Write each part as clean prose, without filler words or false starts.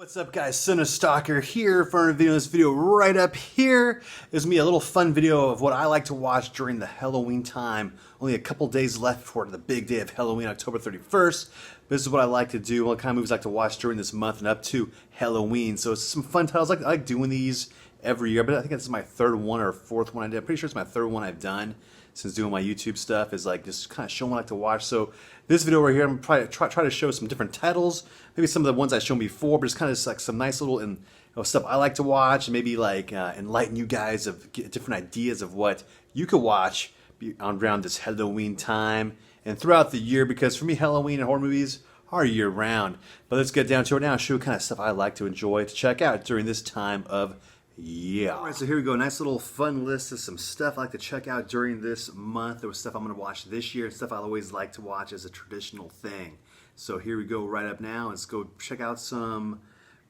What's up guys, cinestalker here for a video. This video right up here is me, a little fun video of what I like to watch during the Halloween time. Only a couple days left before the big day of Halloween, October 31st. This is what I like to do, what kind of movies I like to watch during this month and up to Halloween. So it's some fun titles. I like doing these every year, but I think this is my third one or fourth one I did. I'm pretty sure it's my third one I've done since doing my YouTube stuff, is like just kind of showing what I like to watch. So this video right here, I'm probably try to show some different titles, maybe some of the ones I've shown before, but it's kind of just like some nice little stuff I like to watch, and maybe like enlighten you guys of different ideas of what you could watch around this Halloween time and throughout the year, because for me Halloween and horror movies are year round. But let's get down to it now and show you what kind of stuff I like to enjoy to check out during this time of yeah. Alright, so here we go. Nice little fun list of some stuff I like to check out during this month. There was stuff I'm going to watch this year and stuff I always like to watch as a traditional thing. So here we go right up now. Let's go check out some,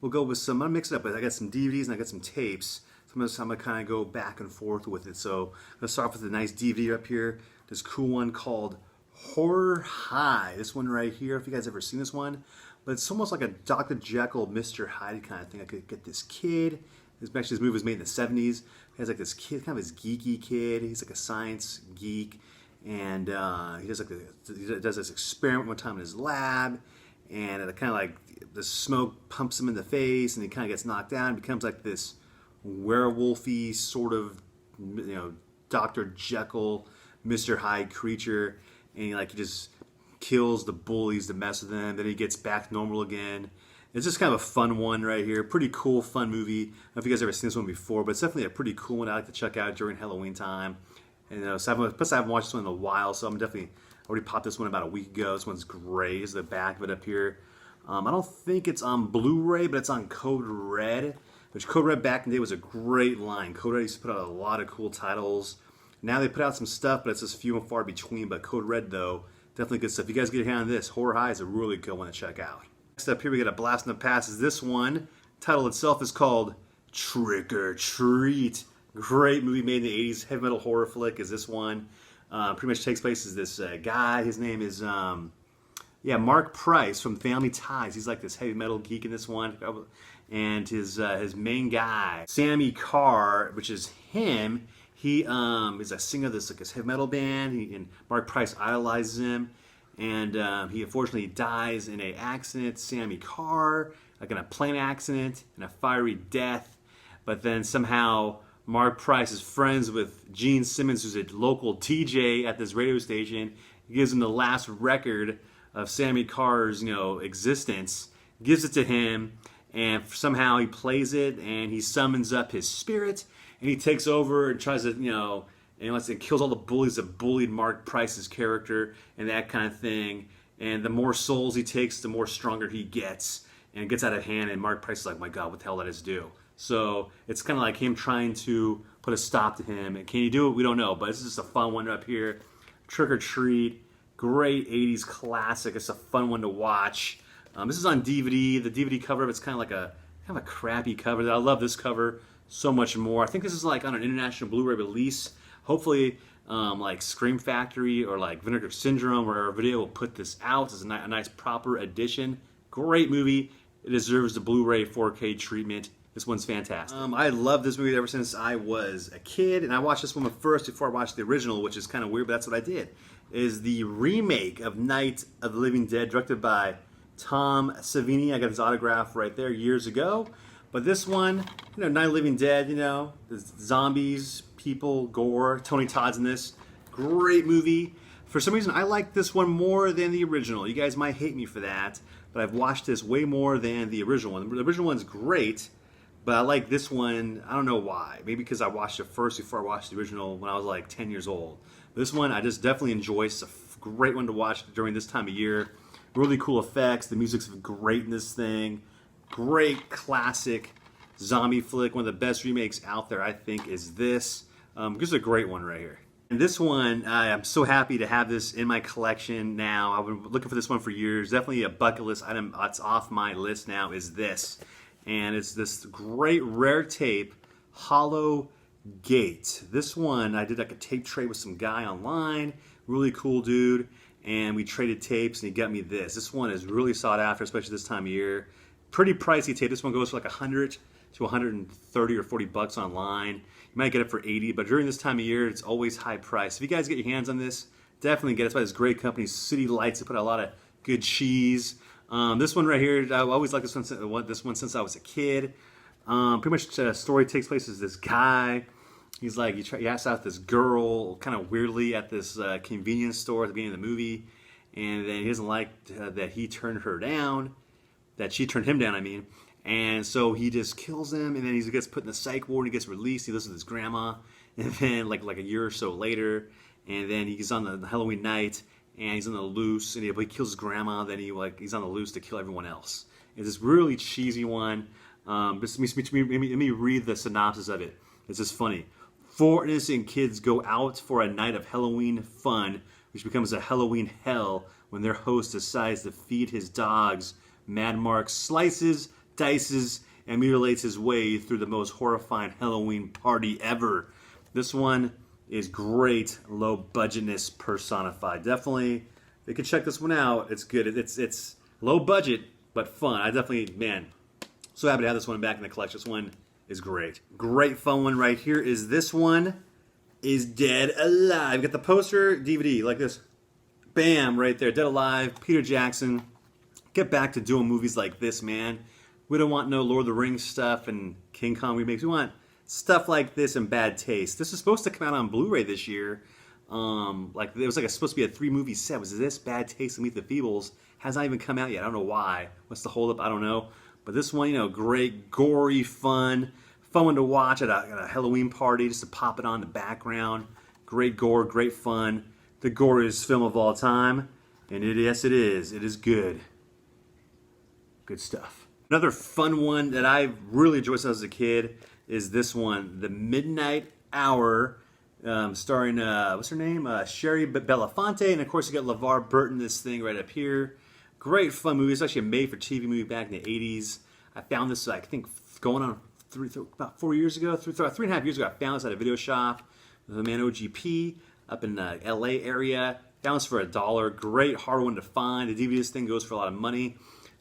we'll go with some, I'm going to mix it up. I got some DVDs and I got some tapes. So I'm going to kind of go back and forth with it. So let's start off with a nice DVD up here. This cool one called Horror High. This one right here, if you guys ever seen this one. But it's almost like a Dr. Jekyll, Mr. Hyde kind of thing. I could get this kid. This movie was made in the 70s. He has like this kid, kind of this geeky kid. He's like a science geek, and he does this experiment one time in his lab, and it kind of like the smoke pumps him in the face, and he kind of gets knocked down. He becomes like this werewolfy sort of, Dr. Jekyll, Mr. Hyde creature, and he just kills the bullies to mess with them. Then he gets back normal again. It's just kind of a fun one right here. Pretty cool, fun movie. I don't know if you guys ever seen this one before, but it's definitely a pretty cool one I like to check out during Halloween time. And plus I haven't watched this one in a while, so I'm definitely already popped this one about a week ago. This one's great. Here's the back of it up here. I don't think it's on Blu-ray, but it's on Code Red. Which Code Red back in the day was a great line. Code Red used to put out a lot of cool titles. Now they put out some stuff, but it's just few and far between. But Code Red, though, definitely good stuff. If you guys get your hand on this, Horror High is a really good one to check out. Next up here we got a blast in the past. Is this one. Title itself is called Trick or Treat. Great movie made in the 80s. Heavy metal horror flick is this one. Pretty much takes place as this guy. His name is Mark Price from Family Ties. He's like this heavy metal geek in this one. And his main guy, Sammy Carr, which is him, he is a singer of this heavy metal band. And Mark Price idolizes him. And he unfortunately dies in an accident, Sammy Carr, like in a plane accident, in a fiery death. But then somehow Mark Price is friends with Gene Simmons, who's a local DJ at this radio station. He gives him the last record of Sammy Carr's, existence, gives it to him, and somehow he plays it, and he summons up his spirit, and he takes over and tries to, and kills all the bullies that bullied Mark Price's character and that kind of thing. And the more souls he takes, the more stronger he gets. And it gets out of hand, and Mark Price is like, my God, what the hell did I do? So it's kind of like him trying to put a stop to him. And can he do it? We don't know. But this is just a fun one up here. Trick or Treat. Great 80s classic. It's a fun one to watch. This is on DVD. The DVD cover of it's kind of like a crappy cover. I love this cover so much more. I think this is like on an international Blu-ray release. Hopefully, like Scream Factory or like Vinegar Syndrome or a video will put this out as a nice proper edition. Great movie. It deserves the Blu-ray 4K treatment. This one's fantastic. I love this movie ever since I was a kid, and I watched this one first before I watched the original, which is kind of weird, but that's what I did. Is the remake of Night of the Living Dead, directed by Tom Savini. I got his autograph right there years ago. But this one, Night of the Living Dead, the zombies, people, gore. Tony Todd's in this. Great movie. For some reason, I like this one more than the original. You guys might hate me for that, but I've watched this way more than the original one. The original one's great, but I like this one. I don't know why. Maybe because I watched it first before I watched the original when I was like 10 years old. This one, I just definitely enjoy. It's a great one to watch during this time of year. Really cool effects. The music's great in this thing. Great classic zombie flick. One of the best remakes out there, I think, is this. This is a great one right here. And this one, I'm so happy to have this in my collection now. I've been looking for this one for years. Definitely a bucket list item that's off my list now is this. And it's this great rare tape, Hollow Gate. This one, I did like a tape trade with some guy online. Really cool dude. And we traded tapes and he got me this. This one is really sought after, especially this time of year. Pretty pricey tape. This one goes for like 100 to 130 or 40 bucks online. You might get it for 80, but during this time of year, it's always high price. If you guys get your hands on this, definitely get it. It's by this great company, City Lights. They put out a lot of good cheese. This one right here, I always liked this one since I was a kid. Pretty much the story takes place as this guy. He's like, he asks out this girl kind of weirdly at this convenience store at the beginning of the movie, and then he doesn't like that he turned her down, that she turned him down, I mean. And so he just kills him, and then he gets put in the psych ward, and he gets released. He lives with his grandma, and then like a year or so later, and then he's on the Halloween night, and he's on the loose, and he kills his grandma. Then he's on the loose to kill everyone else. It's this really cheesy one. Let me read the synopsis of it. It's just funny. 4 innocent kids go out for a night of Halloween fun, which becomes a Halloween hell when their host decides to feed his dogs. Mad Mark slices, dices, and mutilates his way through the most horrifying Halloween party ever. This one is great low budgetness personified. Definitely, you can check this one out. It's good. It's low budget but fun. I definitely, man, so happy to have this one back in the collection. This one is great. Great fun one right here is this one is Dead Alive. Got the poster DVD like this. Bam, right there. Dead Alive, Peter Jackson. Get back to doing movies like this, man. We don't want no Lord of the Rings stuff and King Kong remakes. We want stuff like this in bad taste. This is supposed to come out on Blu-ray this year. Like it was supposed to be a 3-movie set. Was this Bad Taste and Meet the Feebles? Has not even come out yet. I don't know why. What's the holdup? I don't know. But this one, great, gory, fun one to watch at a Halloween party, just to pop it on in the background. Great gore, great fun. The goriest film of all time, and yes, it is. It is good. Good stuff. Another fun one that I really enjoyed since I was a kid is this one, The Midnight Hour, starring what's her name? Sherry Belafonte, and of course you got LeVar Burton. This thing right up here. Great fun movie. It's actually a made-for-TV movie back in the 80s. I found this, I think, going on about 4 years ago, 3.5 years ago. I found this at a video shop with a man OGP up in the LA area. Found this for $1. Great, hard one to find. The DVD this thing goes for a lot of money,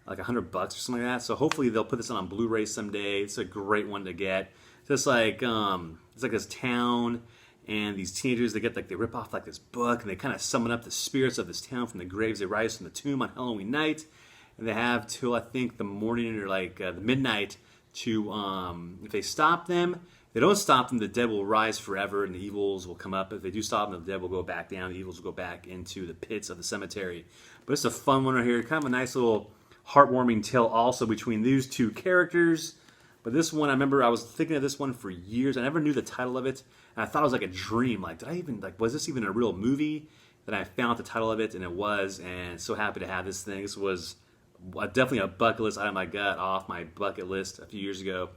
like $100 or something like that. So hopefully they'll put this on Blu-ray someday. It's a great one to get. Just like it's like this town, and these teenagers, they rip off like this book, and they kind of summon up the spirits of this town from the graves. They rise from the tomb on Halloween night, and they have till I think the morning or the midnight to if they stop them. If they don't stop them, the dead will rise forever, and the evils will come up. If they do stop them, the dead will go back down. The evils will go back into the pits of the cemetery. But it's a fun one right here. Kind of a nice little heartwarming tale also between these two characters. But this one, I remember I was thinking of this one for years. I never knew the title of it, and I thought it was like a dream. Like, was this even a real movie? Then I found the title of it, and it was, and so happy to have this thing. This was definitely a bucket list item I got off my bucket list a few years ago.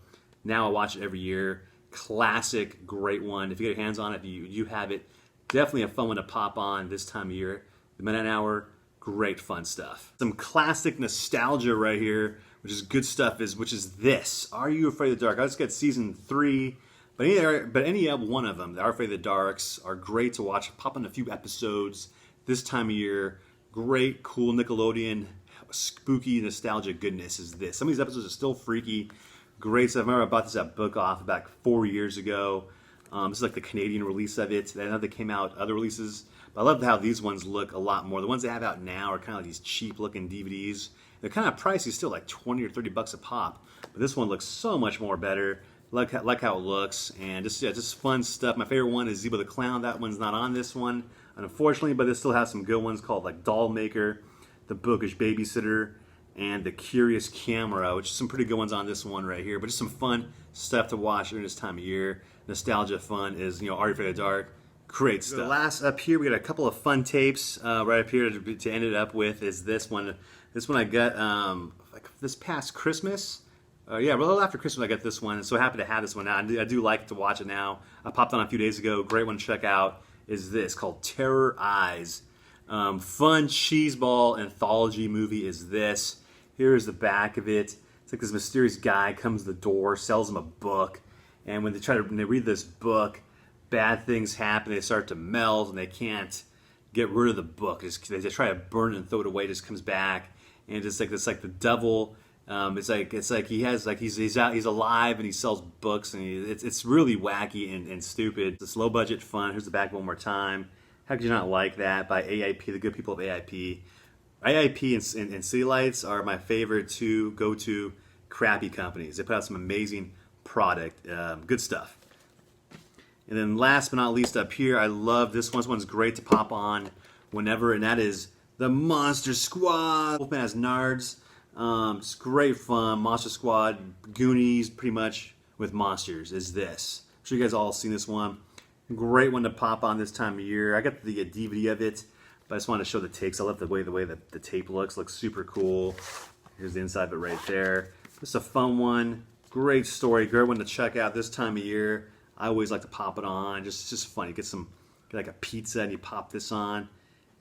Now I watch it every year. Classic, great one. If you get your hands on it, if you have it, definitely a fun one to pop on this time of year. The Midnight Hour, great fun stuff. Some classic nostalgia right here, which is good stuff, which is this. Are You Afraid of the Dark? I just got season 3, but any one of them, the Are You Afraid of the Darks, are great to watch. Pop on a few episodes this time of year. Great, cool Nickelodeon, spooky nostalgia goodness is this. Some of these episodes are still freaky. Great stuff. I remember I bought this at Book Off back 4 years ago. This is like the Canadian release of it. I know they came out other releases, but I love how these ones look a lot more. The ones they have out now are kind of like these cheap looking DVDs. They're kind of pricey still, like 20 or 30 bucks a pop. But this one looks so much more better. Like how it looks, and just fun stuff. My favorite one is Zebo the Clown. That one's not on this one, unfortunately, but it still has some good ones called like Doll Maker, The Bookish Babysitter, and The Curious Camera, which is some pretty good ones on this one right here. But just some fun stuff to watch during this time of year. Nostalgia fun is, Are You Afraid of the Dark? Great stuff. The last up here, we got a couple of fun tapes right up here to end it up with is this one. This one I got like this past Christmas. Yeah, a little after Christmas I got this one. I'm so happy to have this one now. I do like to watch it now. I popped on a few days ago. Great one to check out is this, called Terror Eyes. Fun cheeseball anthology movie is this. Here's the back of it. It's like this mysterious guy comes to the door, sells them a book, and when they read this book, bad things happen. They start to melt, and they can't get rid of the book. They just try to burn it and throw it away. It just comes back, and it's like the devil It's like he has like he's out, he's alive, and he sells books, and it's really wacky and stupid. It's low budget fun. Here's the back one more time. How could you not like that? By AIP, the good people of AIP. AIP and City Lights are my favorite two go-to crappy companies. They put out some amazing product, good stuff. And then last but not least up here, I love this one. This one's great to pop on whenever, and that is the Monster Squad. Wolfman has nards. It's great fun. Monster Squad, Goonies, pretty much with monsters is this. I'm sure you guys all seen this one. Great one to pop on this time of year. I got the DVD of it, but I just wanted to show the tapes. I love the way the tape looks. Looks super cool. Here's the inside of it right there. Just a fun one. Great story. Great one to check out this time of year. I always like to pop it on. Just fun. You get like a pizza and you pop this on.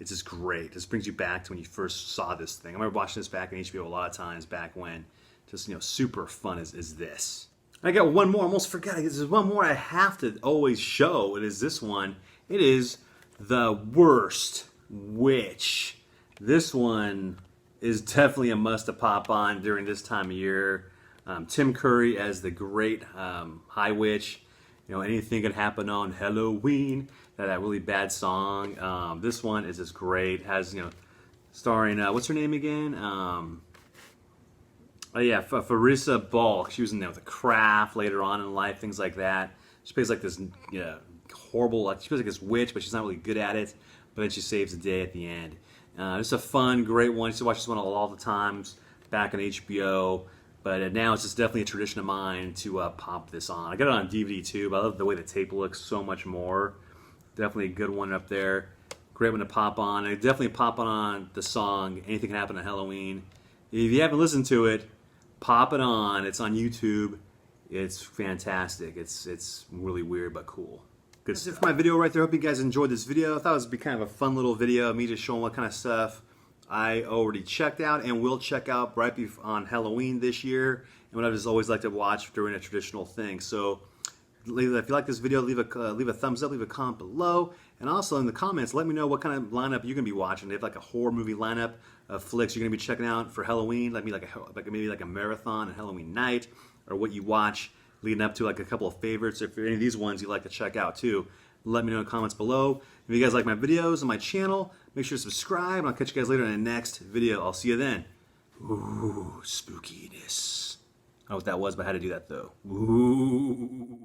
It's just great. This brings you back to when you first saw this thing. I remember watching this back on HBO a lot of times back when. Just, super fun is this. I got one more. I almost forgot. There's one more I have to always show. It is this one. It is the Worst Witch. This one is definitely a must to pop on during this time of year. Tim Curry as the great High Witch. Anything could happen on Halloween. That really bad song. This one is just great. Has, starring, what's her name again? Farissa Balk. She was in there with a craft later on in life, things like that. She plays like this horrible, she plays like this witch, but she's not really good at it. But then she saves the day at the end. It's a fun, great one. I used to watch this one all the times back on HBO. But now it's just definitely a tradition of mine to pop this on. I got it on DVD too, but I love the way the tape looks so much more. Definitely a good one up there. Great one to pop on. I definitely pop on the song Anything Can Happen on Halloween. If you haven't listened to it, pop it on. It's on YouTube. It's fantastic. It's really weird but cool. Good stuff. That's it for my video right there. Hope you guys enjoyed this video. I thought it would be kind of a fun little video of me just showing what kind of stuff I already checked out and will check out right on Halloween this year, and what I just always like to watch during a traditional thing. So if you like this video, leave a thumbs up, leave a comment below, and also in the comments let me know what kind of lineup you're gonna be watching. They have like a horror movie lineup of flicks you're gonna be checking out for Halloween, maybe like a marathon and Halloween night, or what you watch leading up to like a couple of favorites. If any of these ones you like to check out too, let me know in the comments below. If you guys like my videos on my channel, make sure to subscribe, and I'll catch you guys later in the next video. I'll see you then. Ooh, spookiness. I don't know what that was, but I had to do that though. Ooh.